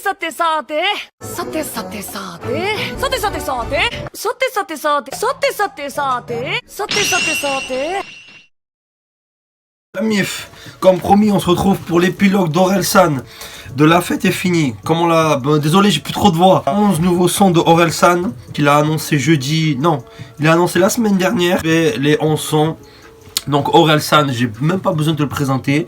さてさてさてさてさてさてさてさてさてさてさてさてさてさてさてさてさてLa MIF, comme promis, on se retrouve pour l'épilogue d'Orelsan. De la fête est finie. Comme on l'a. Désolé, j'ai plus trop de voix. 11 nouveaux sons de Orelsan qu'il a annoncé jeudi. Non, il a annoncé la semaine dernière. Et les 11 sons. Donc Orelsan, j'ai même pas besoin de te le présenter.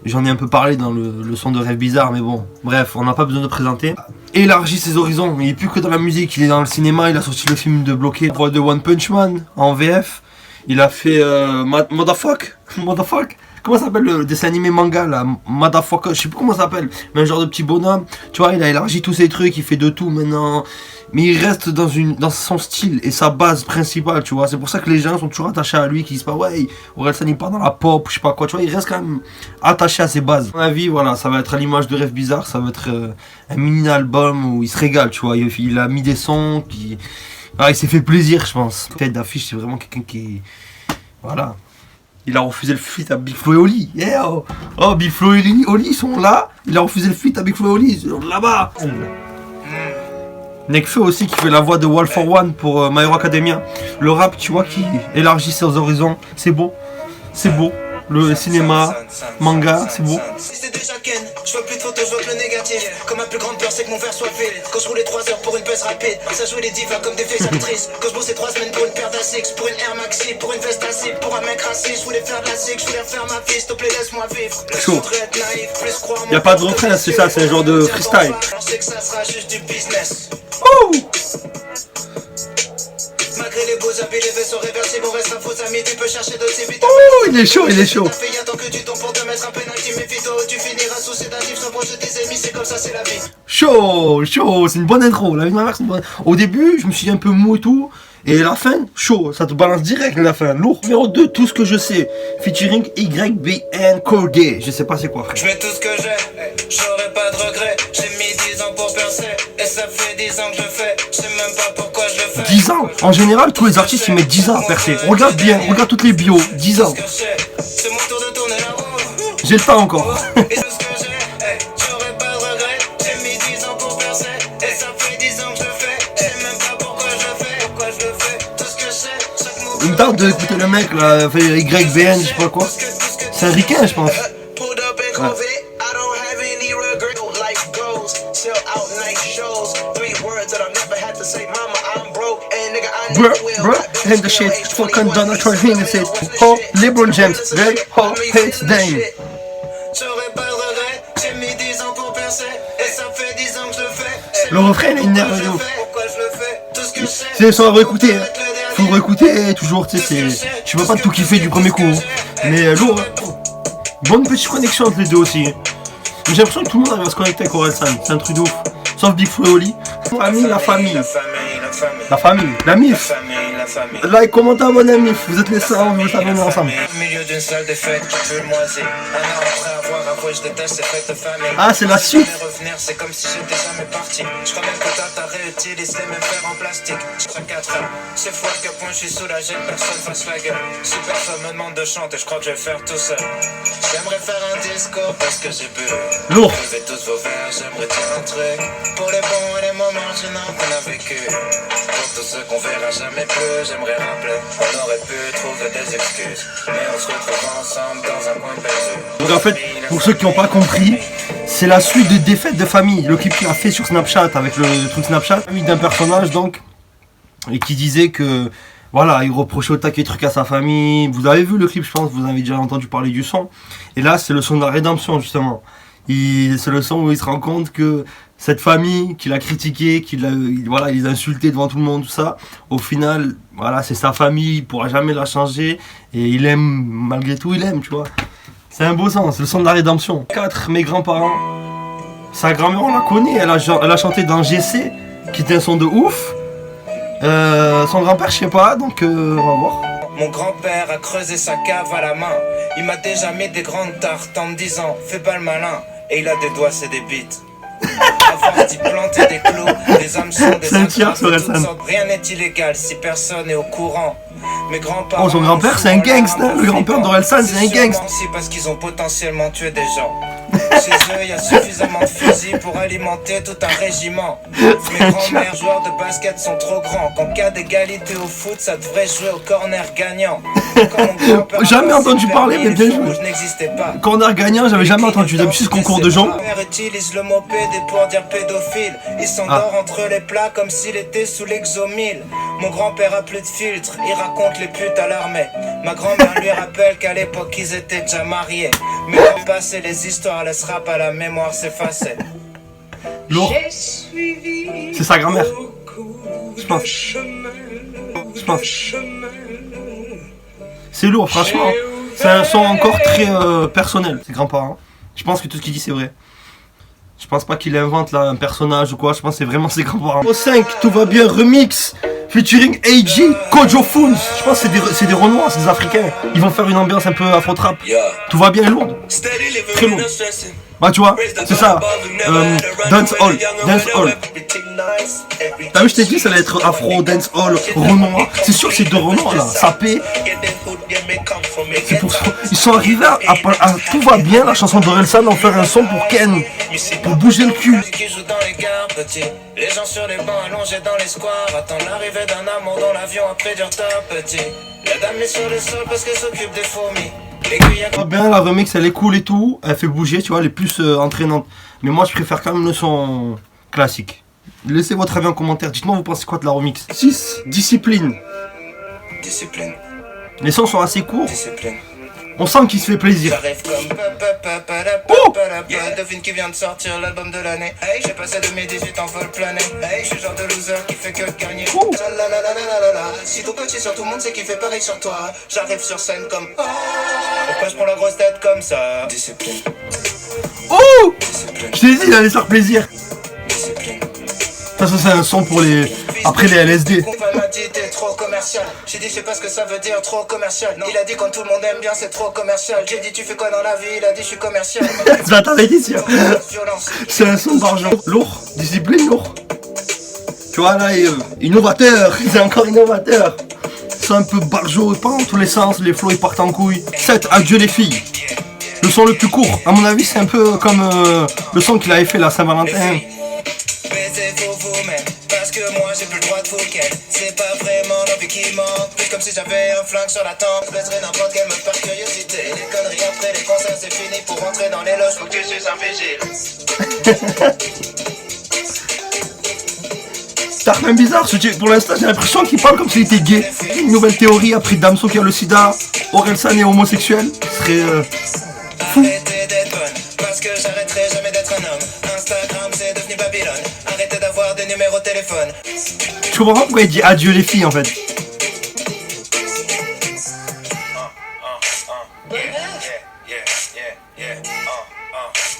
J'en ai un peu parlé dans le son de Rêve Bizarre, mais bon, bref, on n'a pas besoin de le présenter. Élargit ses horizons. Il est plus que dans la musique, il est dans le cinéma. Il a sorti le film de Bloqué, voix de One Punch Man en VF. Il a fait Motherfuck. Comment s'appelle le dessin animé manga là, Motherfucker, je sais plus comment ça s'appelle, mais un genre de petit bonhomme. Tu vois, il a élargi tous ses trucs, il fait de tout maintenant. Mais il reste dans son style et sa base principale, tu vois. C'est pour ça que les gens sont toujours attachés à lui, qui disent pas ouais, Orelsan il part dans la pop, je sais pas quoi, tu vois. Il reste quand même attaché à ses bases. À mon avis, voilà, ça va être à l'image de Rêve Bizarre, ça va être un mini album où il se régale, tu vois. Il a mis des sons qui. Ah, il s'est fait plaisir, je pense. Tête d'affiche, c'est vraiment quelqu'un qui. Voilà. Il a refusé le feat à Big Flo et Oli. Yeah, oh, Big Flo et Oli sont là. Il a refusé le feat à Big Flo et Oli. Ils sont là-bas. Nekfeu aussi qui fait la voix de Wall for One pour My Hero Academia. Le rap, tu vois, qui élargit ses horizons. C'est beau. C'est beau. Le cinéma, manga, c'est beau. C'est déjà Ken, je vois plus de photos, je vois que le négatif. Comme ma plus grande peur, c'est que mon verre soit vide. Quand je roulais 3 heures pour une peste rapide, ça jouait les divas comme des faits actrices. Quand je bossais 3 semaines pour une paire d'Asics, pour une Air Maxi, pour une veste assis, pour un mec raciste. Je voulais faire de la zig, je voulais refaire ma vie, s'il te plaît, laisse-moi vivre. Chaud. Y'a pas de refrain, c'est ça, c'est un genre de freestyle. Je sais que ça sera juste du business. Oh! Malgré les beaux habits, les vaisseaux réversibles, on reste un faux ami. Tu peux chercher d'autres évites. Oh, il est chaud, il est chaud. Tant que tu tombes pour te mettre un pénalty, méfie-toi, tu finiras sous sédatif, sans proche de tes ennemis, c'est comme ça, c'est la vie. Chaud, c'est une bonne intro. La vie de ma mère, c'est une bonne. Au début, je me suis dit un peu mou et tout. Et la fin, chaud, ça te balance direct la fin, lourd. Numéro 2, tout ce que je sais. Featuring YBN Corgay. Je sais pas c'est quoi, frère. Je mets tout ce que j'ai, j'aurais pas de regrets. J'ai mis 10 ans pour percer, et ça fait 10 ans que je fais. Je sais même pas pourquoi je le fais. 10 ans. En général, tous les artistes ils mettent 10 ans à percer. Regarde bien, regarde toutes les bios. 10 ans. C'est mon tour de tourner la roue. J'ai le temps encore. Et tout ce que j'ai, j'aurais pas de regrets. J'ai mis 10 ans pour percer, et ça fait 10 ans que je le fais. Je sais même pas pourquoi je le fais, Tout ce que je sais, chaque mot. Il me tarde d'écouter le mec là, fait YBN, je sais pas quoi. C'est un ricain, je pense. Pulled up and COVID, I don't have any regret. Life goes, sell out night shows. 3 words that I never had to say, mama, I'm broke. And nigga, I Bruh, never will. bruh, and the shit, fucking Donald Trump, he said, oh, LeBron James, very hot, hates them. J'aurais pas de regret, j'ai mis 10 ans pour percer. Et ça fait 10 ans que je le fais. Le refrain, il est énervé de ouf. Pourquoi je le fais, tout ce que je sais. C'est le son à réécouter, hein. Faut réécouter toujours, tu sais, tu peux pas tout kiffer du premier coup. Hein. Mais lourd, hein. Bonne petite connexion entre les deux aussi. J'ai l'impression que tout le monde arrive à se connecter avec Orelsan, c'est un truc de ouf. Sauf Big Flo et Oli. La famille. La MIF. Like, comment t'as mon ami, vous êtes les sœurs, vous savez ensemble. Au milieu d'une salle des fêtes, qui peut le moisir. Un an après avoir avoué, je déteste ces fêtes de famille. Ah, c'est la suite. Revenir, c'est comme si j'étais jamais parti. Je crois même que t'as réutilisé les mêmes verres en plastique. Chaque 4 heures, c'est fou à quel point je suis soulagé que personne fasse la gueule. Si personne me demande de chanter, je crois que je vais le faire tout seul. J'aimerais faire un discours parce que j'ai bu. Lourd. Levez tous vos verres, j'aimerais dire un truc. Pour les bons et les moments gênants qu'on a vécu. Pour tous ceux qu'on verra jamais plus, j'aimerais rappeler. On aurait pu trouver des excuses, mais on se retrouve ensemble dans un coin perdu. Donc en fait, pour ceux qui n'ont pas compris, c'est la suite de Défaite de famille. Le clip qu'il a fait sur Snapchat avec le truc Snapchat, d'un personnage donc, et qui disait que voilà, il reprochait au taquet truc à sa famille. Vous avez vu le clip, je pense, vous avez déjà entendu parler du son. Et là, c'est le son de la rédemption justement. C'est le son où il se rend compte que cette famille qu'il a critiqué, voilà, il les a insultés devant tout le monde, tout ça, au final, voilà, c'est sa famille, il pourra jamais la changer, et il aime, malgré tout, il aime, tu vois. C'est un beau son, c'est le son de la rédemption. 4, mes grands-parents, sa grand-mère, on la connaît, elle a chanté dans GC, qui était un son de ouf. Son grand-père, je sais pas, donc on va voir. Mon grand-père a creusé sa cave à la main. Il m'a déjà mis des grandes tartes en me disant fais pas le malin. Et il a des doigts, c'est des bites. Avoir d'y planter des clous, des Les âmes sont des C'est un tir ingrats sur de toutes Orelsan. sortes. Rien n'est illégal si personne n'est au courant. Mes grands-parents. Oh, son grand-père, c'est un gangster. Le grand-père d'Orelsan, c'est un gangster. C'est parce qu'ils ont potentiellement tué des gens. Chez eux, il y a suffisamment de fusils pour alimenter tout un régiment. Mes grands-mères, joueurs de basket, sont trop grands. Qu'en cas d'égalité au foot, ça devrait jouer au corner gagnant. Jamais entendu parler, mais bien joué. Je n'existais pas. Corner gagnant, j'avais jamais entendu. D'habitude, concours de gens. Mon père utilise le mot pédé pour dire pédophile. Il s'endort entre les plats comme s'il était sous l'exomile. Mon grand-père a plus de filtre, il raconte les putes à l'armée. Ma grand-mère lui rappelle qu'à l'époque ils étaient déjà mariés. Mais le passé, les histoires laissera pas la mémoire s'effacer. Lourd. C'est sa grand-mère. Je pense. Je pense. C'est lourd, franchement. C'est un son encore très personnel, ses grands-parents. Je pense que tout ce qu'il dit, c'est vrai. Je pense pas qu'il invente là un personnage ou quoi. Je pense que c'est vraiment ses grands-parents. Au 5, tout va bien, remix. Featuring AG, Kojo Foons. Je pense que c'est des Renois, c'est des Africains. Ils vont faire une ambiance un peu afro-trap. Tout va bien, lourde. Très lourd. Bah tu vois, c'est ça. Dance Hall. Dance Hall. T'as vu, je t'ai dit, ça allait être afro, dance hall, Renoir. C'est sûr que c'est deux Renois là, sapé. C'est pour ça. Ils sont arrivés à tout va bien, la chanson d'Orelsan, en faire un son pour Ken. Pour bouger le cul. Les gens sur les bancs allongés dans les squares attendent l'arrivée d'un amour dont l'avion a pris du retard petit. La dame est sur le sol parce qu'elle s'occupe des fourmis. Ah bien, la remix elle est cool et tout, elle fait bouger, tu vois, elle est plus entraînante. Mais moi je préfère quand même le son classique. Laissez votre avis en commentaire, dites-moi vous pensez quoi de la remix. 6. Discipline. Discipline. Les sons sont assez courts, Discipline. on sent qu'il se fait plaisir. J'arrive comme Oh devine qui vient de sortir l'album de l'année. Hey, j'ai passé de mes 18 en vol plané. Hey, je suis genre de loser qui fait que gagner. Oh. Si tout petit sur tout le monde, c'est qu'il fait pareil sur toi. J'arrive sur scène comme oh. Pourquoi je prends la grosse tête comme ça? Discipline. Oh Discipline. Je t'ai dit, il allait faire plaisir. Discipline. Ça c'est un son pour les... après les LSD. On m'a dit t'es trop commercial. J'ai dit je sais pas ce que ça veut dire trop commercial. Il a dit quand tout le monde aime bien c'est trop commercial. J'ai dit tu fais quoi dans la vie? Il a dit je suis commercial. Tu vas t'arrêter ici. Violence. C'est un son d'argent. Lourd, discipline lourd. Tu vois là, innovateur, c'est encore innovateur. C'est un peu barjo, pas dans tous les sens, les flots ils partent en couille. 7, adieu les filles. Le son le plus court, à mon avis c'est un peu comme le son qu'il avait fait la Saint-Valentin. Baisez-vous vous-même, parce que moi j'ai plus le droit de vous ken. C'est pas vraiment l'envie qui manque, plus comme si j'avais un flingue sur la tempe. Je baisserai n'importe quelle meuf par curiosité. Les conneries après les concerts c'est fini, pour rentrer dans les loges faut que tu suives un vigile. C'est même bizarre, pour l'instant j'ai l'impression qu'il parle comme s'il était gay. Une nouvelle théorie après Damso qui a le sida, Orelsan est homosexuel, ce serait fou. Arrêtez d'être bonne, parce que j'arrêterai jamais d'être un homme. Instagram c'est devenu Babylone, arrêtez d'avoir des numéros de téléphone. Je comprends pas pourquoi il dit adieu les filles en fait.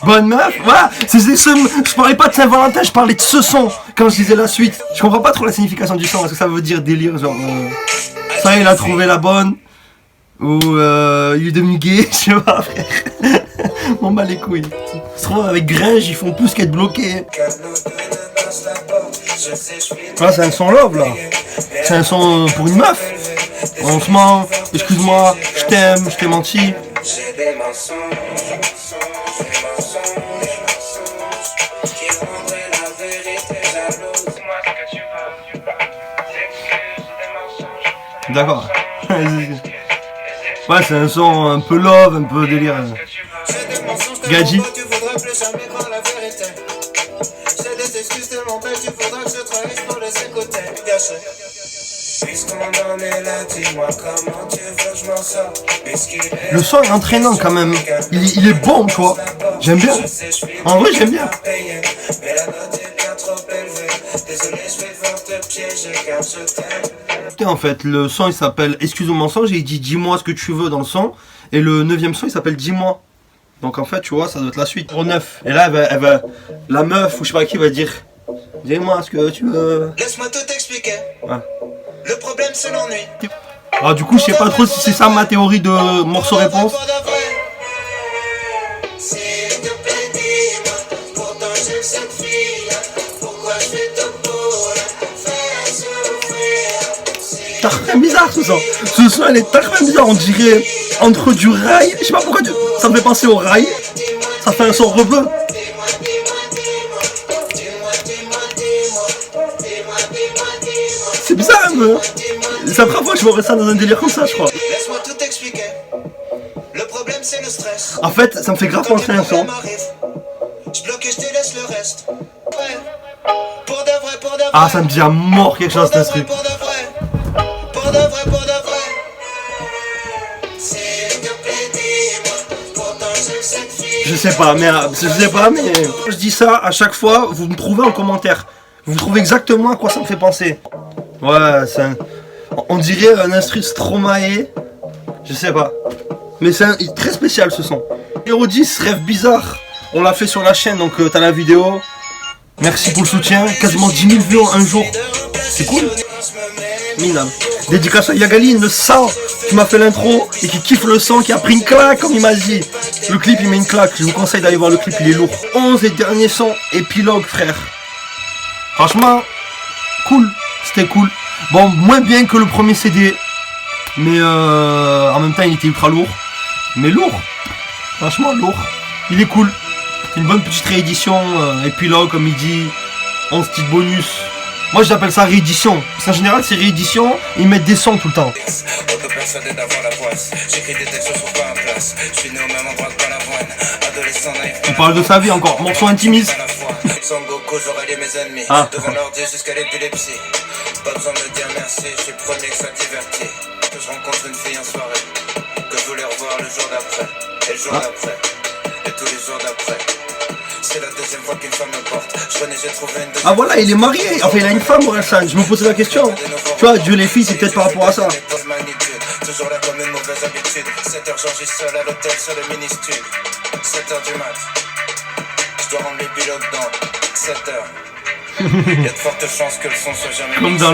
Bonne meuf, voilà, je parlais pas de Saint-Valentin, je parlais de ce son quand je disais la suite. Je comprends pas trop la signification du son, est-ce que ça veut dire délire, genre ça il a trouvé la bonne, ou il est devenu gay, je sais pas frère. On bat les couilles. Se trouve avec Gringe, ils font plus qu'être bloqués. Là c'est un son love là, c'est un son pour une meuf. On se ment, excuse-moi, je t'ai menti. J'ai des mensonges, qui rendraient la vérité jalouse. Dis-moi ce que tu veux, excuses des mensonges. D'accord. Ouais, c'est un son un peu love, un peu délire. J'ai des mensonges Gadji. tellement bas, tu voudras plus jamais croire la vérité. J'ai des excuses tellement belles, tu voudras que je trahisse pour les écouter. Gâché. Puisqu'on en est là, dis-moi comment tu veux que je m'en sorte. Le son est entraînant quand même. Il est bon, tu vois. J'aime bien. En vrai, j'aime bien. Mais la note est bien trop élevée. Désolé, je vais devoir te piéger car je t'aime. En fait, le son il s'appelle Excuse au mensonge et il dit dis-moi ce que tu veux dans le son. Et le 9ème son il s'appelle Dis-moi. Donc en fait, tu vois, ça doit être la suite. Au 9. Et là, elle va, la meuf ou je sais pas qui va dire dis-moi ce que tu veux. Laisse-moi tout expliquer. Ouais. Le problème c'est l'ennui. Alors du coup, je sais pas trop si c'est ça ma théorie de morceau-réponse. S'il te plaît, dis-moi, pourtant j'aime cette fille. Pourquoi je fais tout pour très bizarre ce son. Ce son, elle est très bizarre. On dirait entre du rail. Je sais pas pourquoi ça me fait penser au rail. Ça fait un son rebeu. C'est bizarre un peu. C'est la première fois que je vois ça dans un délire comme ça, je crois. Laisse-moi tout expliquer. Le problème c'est le stress. En fait, ça me fait grave penser à un son. Je bloque et je te laisse le reste. Ouais. Pour de vrai, pour de vrai. Ah, ça me dit à mort quelque chose, ce truc. Pour de vrai. Pour de vrai, pour de vrai. S'il te plaît, dis-moi. Pourtant j'aime cette fille. Je sais pas, mais je dis ça à chaque fois, vous me trouvez en commentaire. Vous trouvez exactement à quoi ça me fait penser. Ouais, on dirait un instru Stromae. Je sais pas. Mais c'est très spécial ce son. Numéro 10, Rêve Bizarre. On l'a fait sur la chaîne, donc t'as la vidéo. Merci pour le soutien. Quasiment 10 000 vues en un jour. C'est cool. Minable. Dédicace à Yagaline, le sang qui m'a fait l'intro et qui kiffe le son, qui a pris une claque comme il m'a dit. Le clip il met une claque. Je vous conseille d'aller voir le clip, il est lourd. 11 et dernier son, épilogue frère. Franchement, cool. C'était cool. Bon, moins bien que le premier CD. Mais en même temps il était ultra lourd. Mais lourd. Franchement lourd. Il est cool. C'est une bonne petite réédition, épilogue comme il dit, 11 petites bonus. Moi j'appelle ça réédition. Parce qu'en général c'est réédition, ils mettent des sons tout le temps. On peut persuader d'avoir la poisse. J'écris des textes, je trouve pas en place. Je suis né au même endroit que Balavoine. Adolescent naïf. Il parle de sa vie encore, morceau intimiste. Sans Goku, j'aurais lié mes ennemis. Ah. Devant l'ordi jusqu'à l'épilepsie. Pas besoin de me dire merci, je suis le premier que ça divertit. Que je rencontre une fille en soirée. Que je voulais revoir le jour d'après. Et le jour d'après. Et tous les jours d'après. C'est la deuxième fois qu'une femme me porte. Je connais, j'ai trouvé une deuxième. Ah voilà, il est marié. Enfin il a une femme, Orelsan. Je me posais la question. Tu vois, Dieu les filles, c'est peut-être par rapport à ça. Toujours là comme une mauvaise habitude. 7h, j'enregistre seul à l'hôtel sur le mini-stude. 7h du mat. Je dois rendre l'épilogue dans 7h. Il y a de fortes chances que le son soit jamais Comme mixé.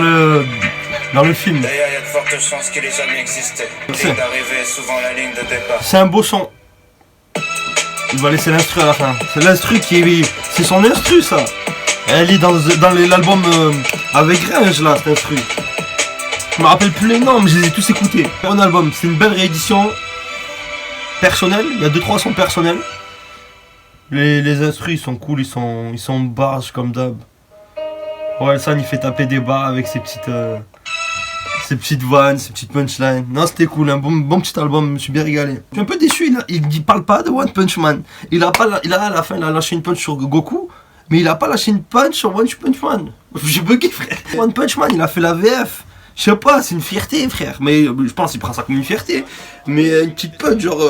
dans le film. D'ailleurs, il y a de fortes chances qu'il ait jamais existé. Ligne d'arrivée est souvent la ligne de départ. C'est un beau son. Il va laisser l'instru à la fin. C'est l'instru qui est... C'est son instru ça. Elle est dans l'album avec Gringe là, cet instru. Je me rappelle plus les noms, mais je les ai tous écoutés. Bon album, c'est une belle réédition. Personnelle, il y a 2-3 sons personnels. Les instrus ils sont cool, ils sont barges comme d'hab. Orelsan il fait taper des barres avec ses petites vannes, ses petites punchlines. Non, c'était cool, un bon petit album, je me suis bien régalé. Je suis un peu déçu, il parle pas de One Punch Man. Il a à la fin il a lâché une punch sur Goku, mais il a pas lâché une punch sur One Punch Man. J'ai bugué frère. One Punch Man il a fait la VF. Je sais pas, c'est une fierté frère, mais je pense qu'il prend ça comme une fierté. Mais une petite punch genre